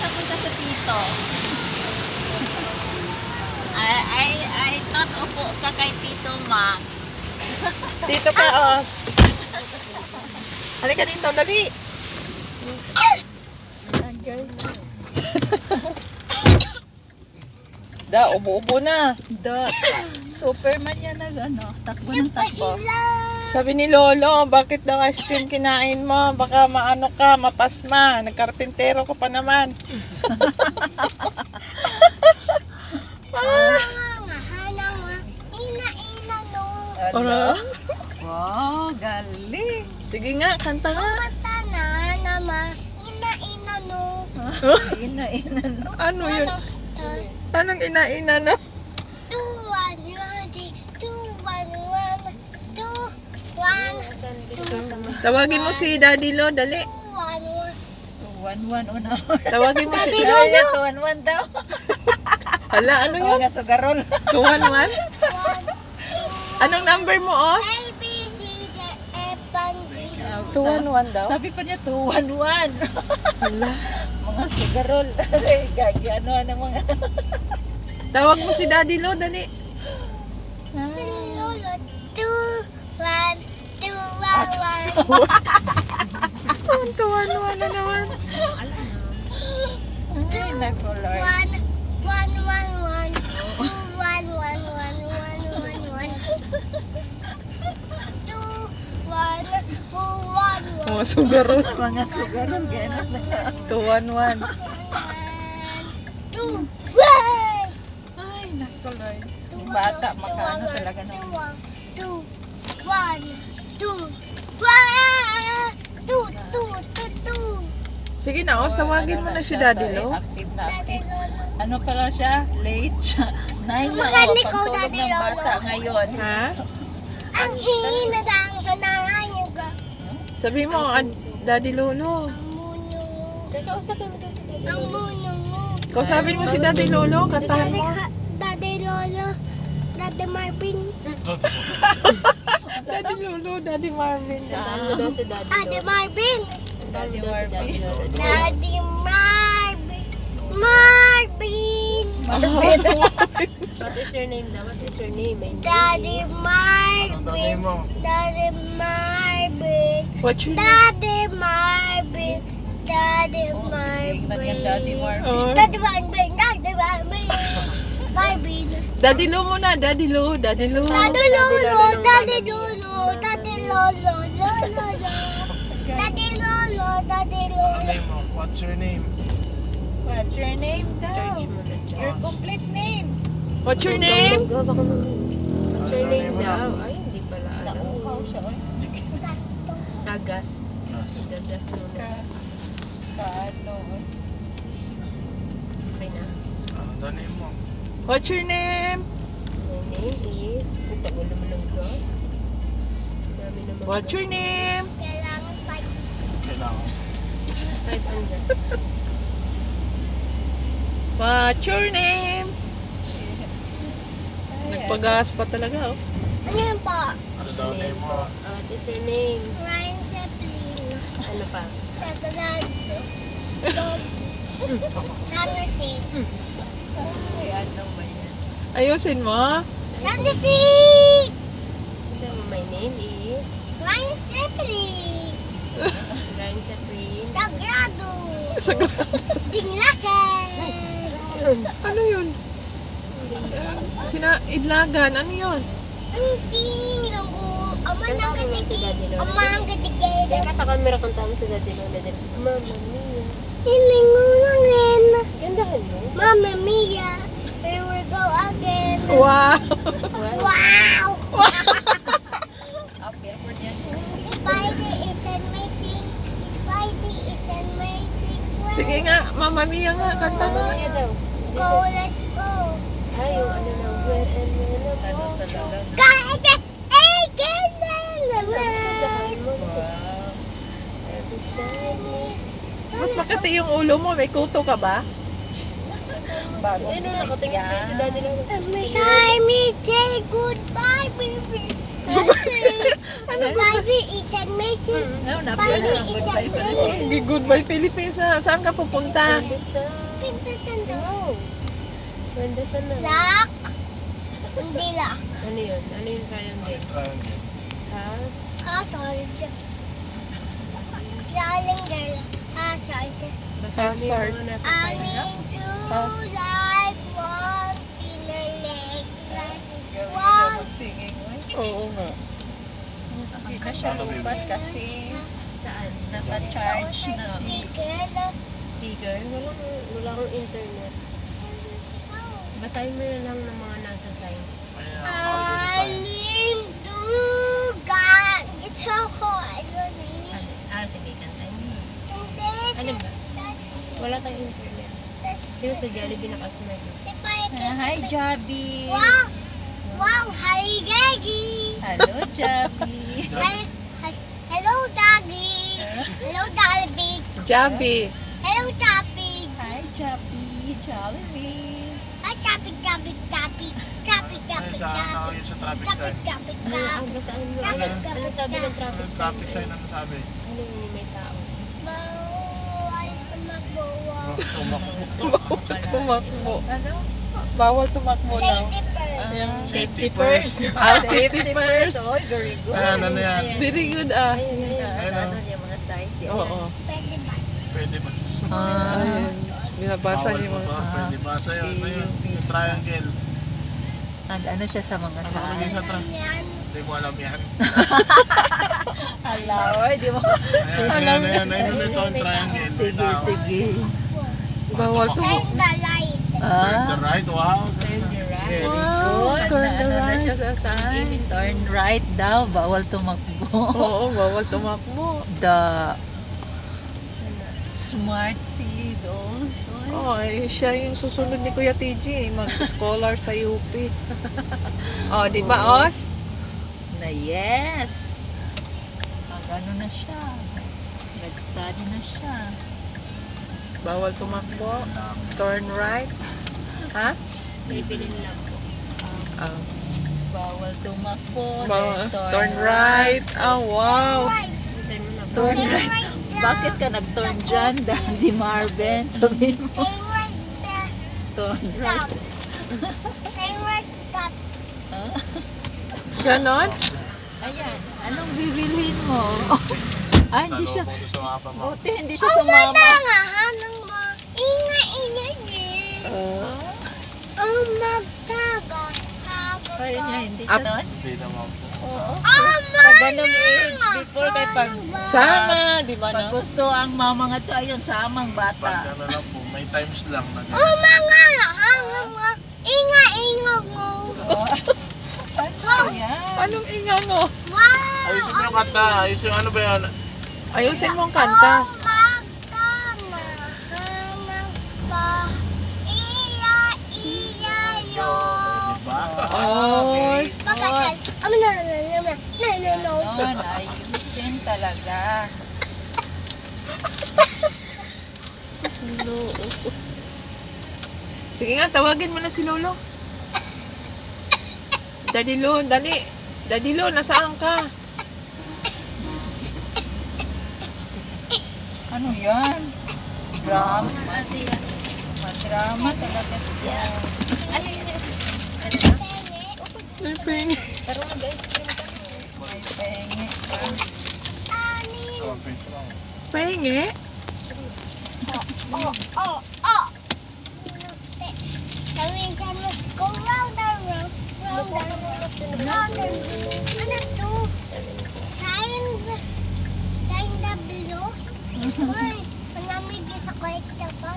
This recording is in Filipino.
nakapunta sa tito. I thought upo ka kay Tito Mac. Dito ka, Os. Halika dito, dali. Da, ubo-ubo na. Superman yan takbo ng takbo. Sabi ni Lolo, bakit daw ice cream kinain mo? Baka maano ka, mapasma. Nagkarpintero ko pa naman. Ano? Wow, galing. Sige nga, kanta nga. Ina-ina no. Ano yun? Anong ina-ina no? Tawagin mo si Daddy Lo, dali. 211 una. Tawagin mo si Daddy Lolo. 211 daw. Hala, ano yun? Mga sugarol. 211? Anong number mo, Os? 211 daw? Sabi pa niya 211. Hala. Mga sugarol. Gagi, ano mga. Tawag mo si Daddy Lo, dali. Tuwan-tuwan na naman. Ay, naku, Lord. Mga sugarol. Mga sugarol, gano'n. 211. Ay, naku, Lord. Yung bata, makaano talaga naman. 2. Sige na, Os, tawagin mo na si Daddy Lo. Active na active. Ano pala siya? Late siya. 9 na Tumakani ko, pagtulog Daddy ng Lolo. bata ngayon. Ha? Ang hina ng hanahan niyo ka. Sabi mo, Daddy Lolo. Ang muno mo. Teka, usapin mo doon si Daddy. Ang muno mo. Kausapin mo si Daddy Lolo, kantahan mo. Daddy Lolo. Daddy Marvin. Daddy Lolo, Daddy Marvin. Tandaan mo daw si Daddy Daddy Lolo. Marvin. Tandaan mo daw si Daddy Lolo. Daddy Marvin. Marvin. What is your name daw? What is your name? My name Daddy is... Marvin. Daddy Marvin. What's your name? Daddy Marvin. Daddy Sing na niya, Marvin. Daddy Marvin. Oh. Daddy Marvin. Daddy Marvin. Marvin. Daddy Lo muna, Daddy Lo, Daddy Lo. Daddy Lolo. Daddy Lolo. Daddy Lolo. Lolo. Daddy Lolo. Daddy Lolo. What's your name? What's your name daw? George mo na, Your George. complete name. What's your name? Go, baka mo. What's your name daw? Ay, hindi pala alam. Nauhaw siya. Oy. Gasto. Agas. Yes. Gagas mo na. Kaano. Oy. Okay na. Ano daw name mo? What's your name? My name is... Ang tagal naman ng gas. Ang dami naman. What's your name? Kailangan pa. Kailangan. Type ang gas. What's your name? Nagpagas pa talaga, oh. Ano yan pa? Ano daw name mo? What is your name? Ryan Zeppelin. Ano pa? Sagrado. Tennessee. Ay, ano ba yan? Ayusin mo. Tennessee! Ito, my name is... Ryan Zeppelin. Ryan Saprin. Sagrado. Sagrado. Dinglasen. Ano yun? Idlagan, ano yun? Hindi lang ko. Ama Kanta nang mo naman si Daddy katigil. Lolo. Ama ang katigil. Teka, sa camera kanta mo si Daddy Lolo. Mama Mia. Hiningulangin. Gandahan mo. Mama Mia. Here we go again. Wow! Wow! Up here for niya. Spidey, it's amazing. Spidey, it's amazing. Sige nga, Mama Mia nga, kanta Mama nga. Mia daw. Go, let's go. Ay, yung ano na, where and when I'm Ano talaga? Guys, hey, ganda the Gandahan words. mo. Wow. Every side is... Ba't makati yung ulo mo? May kuto ka ba? Bago. Ayun na, nakatingin sa'yo si Daddy Lolo. Every time we say goodbye, baby. Baby is amazing. Ano, napila ng Goodbye Philippines. Hindi Goodbye Philippines. Saan ka pupunta? Wendesan. Pintatanda. No. Wendesan na. Lock. Hindi lock. Ano yun? Ano yung triangle? Triangle. Ha? Ah, sorry. Darling girl. Ah, sorry. Basahin mo yung mga nasa I side. need to like one in a leg. Like one. Singing, Oo nga. hindi na siya lupat kasi Saan? naka-charge na. Speaker. Speaker? Wala akong internet. Basahin mo na lang ng mga nasa side. Ayan, I design. need to God. It's so hard. Sige, kantahin mo. Hindi. Ano ba? Wala tayong internet. Pero sa Jollibee nakasmart. Si Parker. Hi, Jabi. Wow. Wow. Hi, Gaggy. Hello, Jabi. Hello, Doggy. Hello, Doggy. Jabi. Hello, Toppy. Hi, Jabi. Jollibee. Hi, Toppy, Toppy, Toppy. Toppy, Ayun, Toppy, sa Toppy. nakawin sa traffic Toppy, sign. Toppy, Basahin mo. Toppy. Ano sabi ng traffic Ang sign? traffic sign ang sabi. Ano yung may tao? Bawal tumakbo. Tumakbo. Ano? Bawal tumakbo daw. Safety first. Safety first. Safety first. Oy, very good. Ayan, ano yan? Very good ah. Ayun, Ano yung mga site? Oo. Pwede ba? Pwede ba? Ayun. Binabasa Bawal niyo po mga ba? Pwede basa yun. Ayun, yung triangle. Ano siya sa mga Ano lagi site? sa triangle? Yan. Hindi mo alam yan. Hala, oy, di mo. Ayan, ayun ulit ang triangle. May Sige, tao. sige. Bawal tumakbo. Turn the light. Turn the right, wow. Turn your right. Good. Turn Ano the na right. siya sa sign? Turn right daw. Bawal tumakbo. Oo, bawal tumakbo. The smart seed also. Oh, siya yung susunod ni Kuya TJ, mag-scholar sa UP. Oh, di ba, Os? Na yes. Ano na siya. Nag-study na siya. Bawal tumakbo. Turn right. Ha? Pipilin lang po. Ah, Bawal tumakbo. bawal. then Turn right. Oh, wow. Right. Turn mo na po. Turn Turn right. right down. Bakit ka nag-turn dyan? Dandy Marvin. Sabihin mo. Turn right down. Turn Stop. right. Turn right stop. Ganon? Ayan. Anong bibilhin mo? Ah, hindi siya. Sa sa mapa mo. Buti hindi siya sumama. Tangahan ng mga ingay-ingay. Ang magtaga. Kaya niya, hindi siya doon? Hindi naman po. Oo. Ang Pag ganong age, before kay pag Sama, di ba pag na? gusto ang mama nga to, ayun, samang Pag bata. ano lang po, may times lang na gano'n. Oh, mga lahat ng mga ingay-ingay mo. Ano yan? Anong ingano? Wow. Ayusin mo yung kanta. Ayusin yung ano ba yan? Ayusin mong kanta. Ang magtanahan ng pa. Iya-iya-yo. Diba? Oy. Pakasal. No. Ganon, ayusin talaga. Sige nga, tawagin mo na si Lolo. Daddy Lo, dali. Daddy Lo, nasaan ka? Ano yan? Drama. Ate yan. Madrama talaga siya. Ano yun? Ano na? Liping. Pero guys, cream ka. May pengi pa. So, face lang. Pahingi. Oh. Tawisan mo. Go round the room. Round the room. Round the room. Ano to? Sign the blues. Uy, manamig sa kwek na ba?